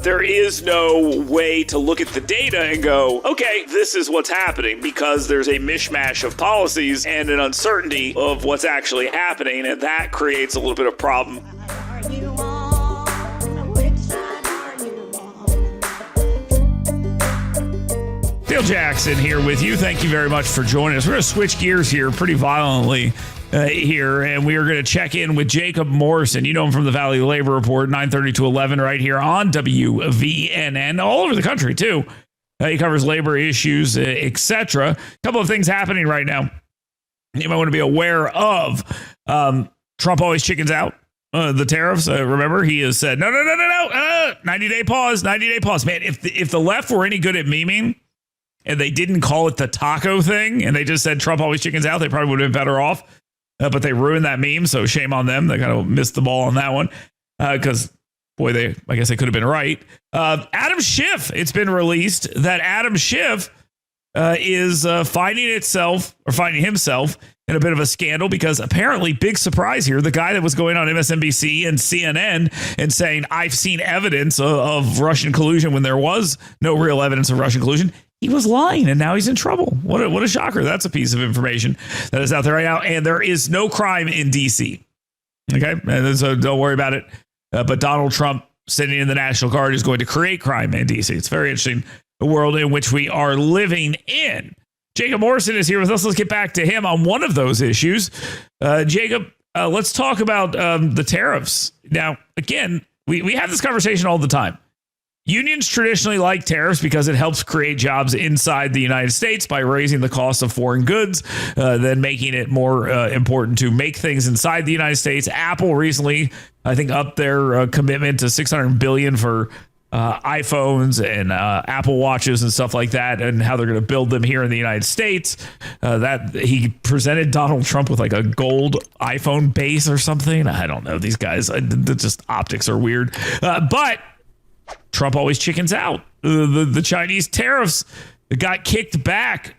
There is no way to look at the data and go, okay, this is what's happening, because there's a mishmash of policies and an uncertainty of what's actually happening, and that creates a little bit of problem. Phil Jackson here with you. Thank you very much for joining us. We're going to switch gears here pretty violently here, and we are going to check in with Jacob Morrison. You know him from the Valley Labor Report, 9:30 to 11 right here on WVNN, all over the country too. He covers labor issues, etc. A couple of things happening right now you might want to be aware of. Trump always chickens out. The tariffs, remember, he has said, no, 90-day pause, 90-day pause. Man, if the left were any good at memeing, and they didn't call it the taco thing, and they just said Trump always chickens out, they probably would have been better off. But they ruined that meme, so shame on them. They kind of missed the ball on that one. Because, boy, I guess they could have been right. Adam Schiff, it's been released that Adam Schiff is finding himself in a bit of a scandal, because apparently, big surprise here, the guy that was going on MSNBC and CNN and saying, I've seen evidence of Russian collusion when there was no real evidence of Russian collusion, he was lying, and now he's in trouble. What a shocker. That's a piece of information that is out there right now. And there is no crime in D.C. Okay, and so don't worry about it. But Donald Trump sitting in the National Guard is going to create crime in D.C. It's very interesting, the world in which we are living in. Jacob Morrison is here with us. Let's get back to him on one of those issues. Jacob, let's talk about the tariffs. Now, again, we have this conversation all the time. Unions traditionally like tariffs because it helps create jobs inside the United States by raising the cost of foreign goods, then making it more important to make things inside the United States. Apple recently, I think, upped their commitment to $600 billion for iPhones and Apple Watches and stuff like that, and how they're going to build them here in the United States. That he presented Donald Trump with like a gold iPhone base or something. I don't know. These guys, just optics are weird. But Trump always chickens out. The Chinese tariffs got kicked back.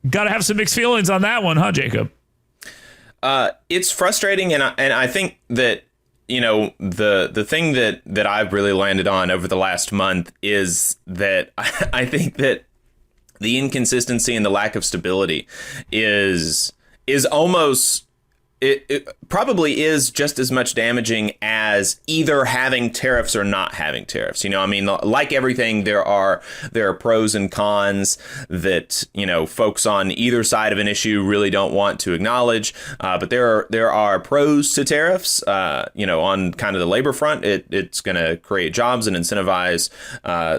Got to have some mixed feelings on that one, huh, Jacob? It's frustrating, and I think that, you know, the thing that I've really landed on over the last month is that I think that the inconsistency and the lack of stability is almost... It probably is just as much damaging as either having tariffs or not having tariffs. You know, I mean, like everything, there are pros and cons that, you know, folks on either side of an issue really don't want to acknowledge. But there are pros to tariffs. You know, on kind of the labor front, it's going to create jobs and incentivize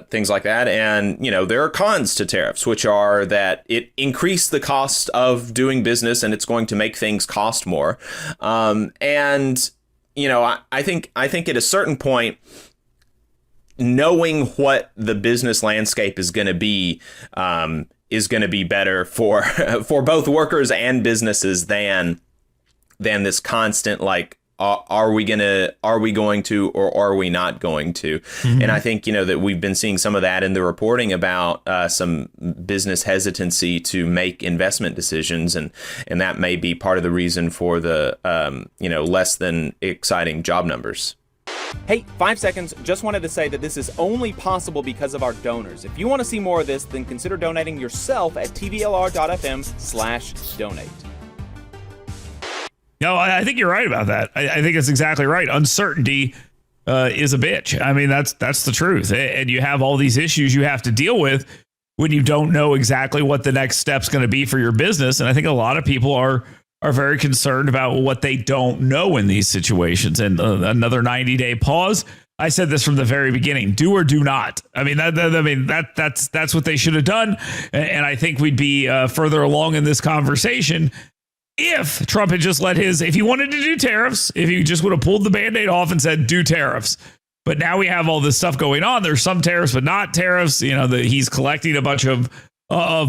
things like that. And, you know, there are cons to tariffs, which are that it increased the cost of doing business and it's going to make things cost more. And, you know, I think at a certain point, knowing what the business landscape is going to be better for for both workers and businesses than this constant, like, are we going to, or are we not going to? Mm-hmm. And I think, you know, that we've been seeing some of that in the reporting about some business hesitancy to make investment decisions. And that may be part of the reason for the, you know, less than exciting job numbers. Hey, 5 seconds. Just wanted to say that this is only possible because of our donors. If you want to see more of this, then consider donating yourself at tvlr.fm/donate. No, I think you're right about that. I think it's exactly right. Uncertainty is a bitch. I mean, that's the truth. And you have all these issues you have to deal with when you don't know exactly what the next step's going to be for your business. And I think a lot of people are very concerned about what they don't know in these situations. And another 90-day pause. I said this from the very beginning: do or do not. I mean, that's what they should have done. And I think we'd be further along in this conversation if Trump had just if he wanted to do tariffs, if he just would have pulled the Band-Aid off and said, do tariffs. But now we have all this stuff going on. There's some tariffs, but not tariffs. You know, he's collecting a bunch of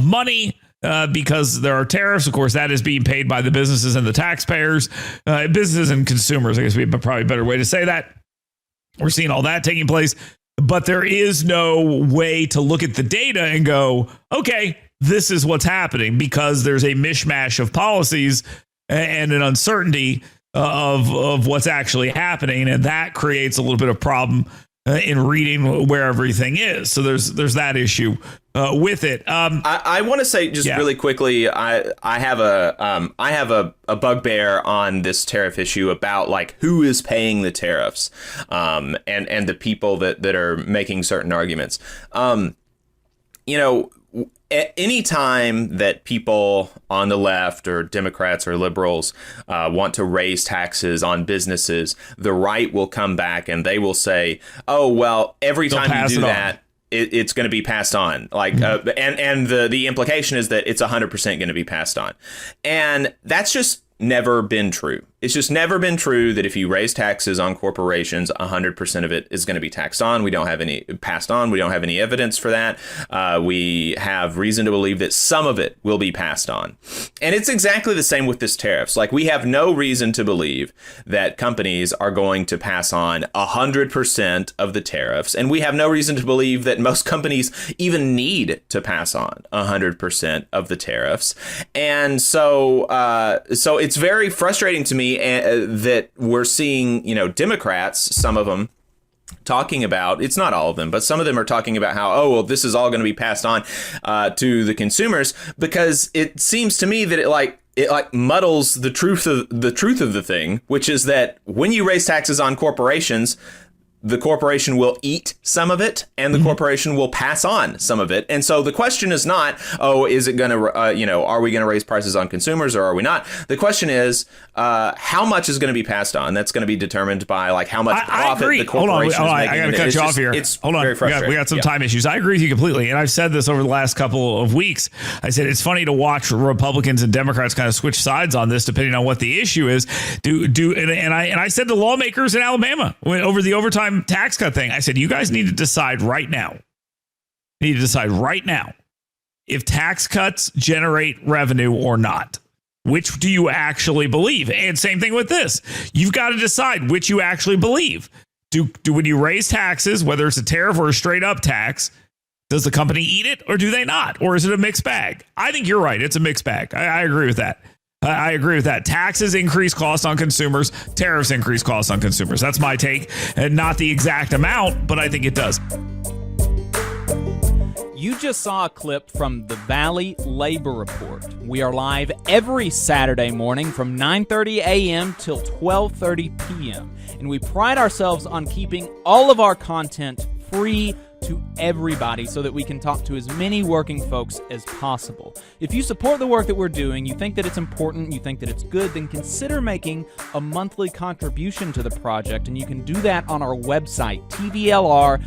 money because there are tariffs. Of course, that is being paid by the businesses and the taxpayers, businesses and consumers. I guess we have probably a better way to say that. We're seeing all that taking place, but there is no way to look at the data and go, okay, this is what's happening, because there's a mishmash of policies and an uncertainty of what's actually happening. And that creates a little bit of problem in reading where everything is. So there's that issue with it. I want to say just really quickly, I have a bugbear on this tariff issue about like who is paying the tariffs, and the people that are making certain arguments. Any time that people on the left or Democrats or liberals want to raise taxes on businesses, the right will come back and they will say, oh, well, every time you do that, it's going to be passed on. Like, and the implication is that it's 100% going to be passed on. And that's just never been true. It's just never been true that if you raise taxes on corporations, 100% of it is going to be taxed on. We don't have any passed on. We don't have any evidence for that. We have reason to believe that some of it will be passed on. And it's exactly the same with this tariffs. Like, we have no reason to believe that companies are going to pass on 100% of the tariffs. And we have no reason to believe that most companies even need to pass on 100% of the tariffs. And so it's very frustrating to me that we're seeing, Democrats, some of them talking about, it's not all of them, but some of them are talking about how, oh, well, this is all going to be passed on to the consumers, because it seems to me that it muddles the truth of the thing, which is that when you raise taxes on corporations, the corporation will eat some of it and the corporation will pass on some of it. And so the question is not, oh, is it going to, are we going to raise prices on consumers or are we not? The question is, how much is going to be passed on? That's going to be determined by like how much profit the corporation is making. I got to cut you off here. Hold on. We got some time issues. I agree with you completely. And I've said this over the last couple of weeks. I said, it's funny to watch Republicans and Democrats kind of switch sides on this, depending on what the issue is. And I said to lawmakers in Alabama over the overtime tax cut thing, I said, you guys need to decide right now. If tax cuts generate revenue or not. Which do you actually believe? And same thing with this. You've got to decide which you actually believe. Do when you raise taxes, whether it's a tariff or a straight up tax, does the company eat it or do they not? Or is it a mixed bag? I think you're right. It's a mixed bag. I agree with that. I agree with that. Taxes increase costs on consumers. Tariffs increase costs on consumers. That's my take. And not the exact amount, but I think it does. You just saw a clip from the Valley Labor Report. We are live every Saturday morning from 9:30 a.m. till 12:30 p.m. And we pride ourselves on keeping all of our content free to everybody so that we can talk to as many working folks as possible. If you support the work that we're doing, you think that it's important, you think that it's good, then consider making a monthly contribution to the project, and you can do that on our website, tvlr.fm.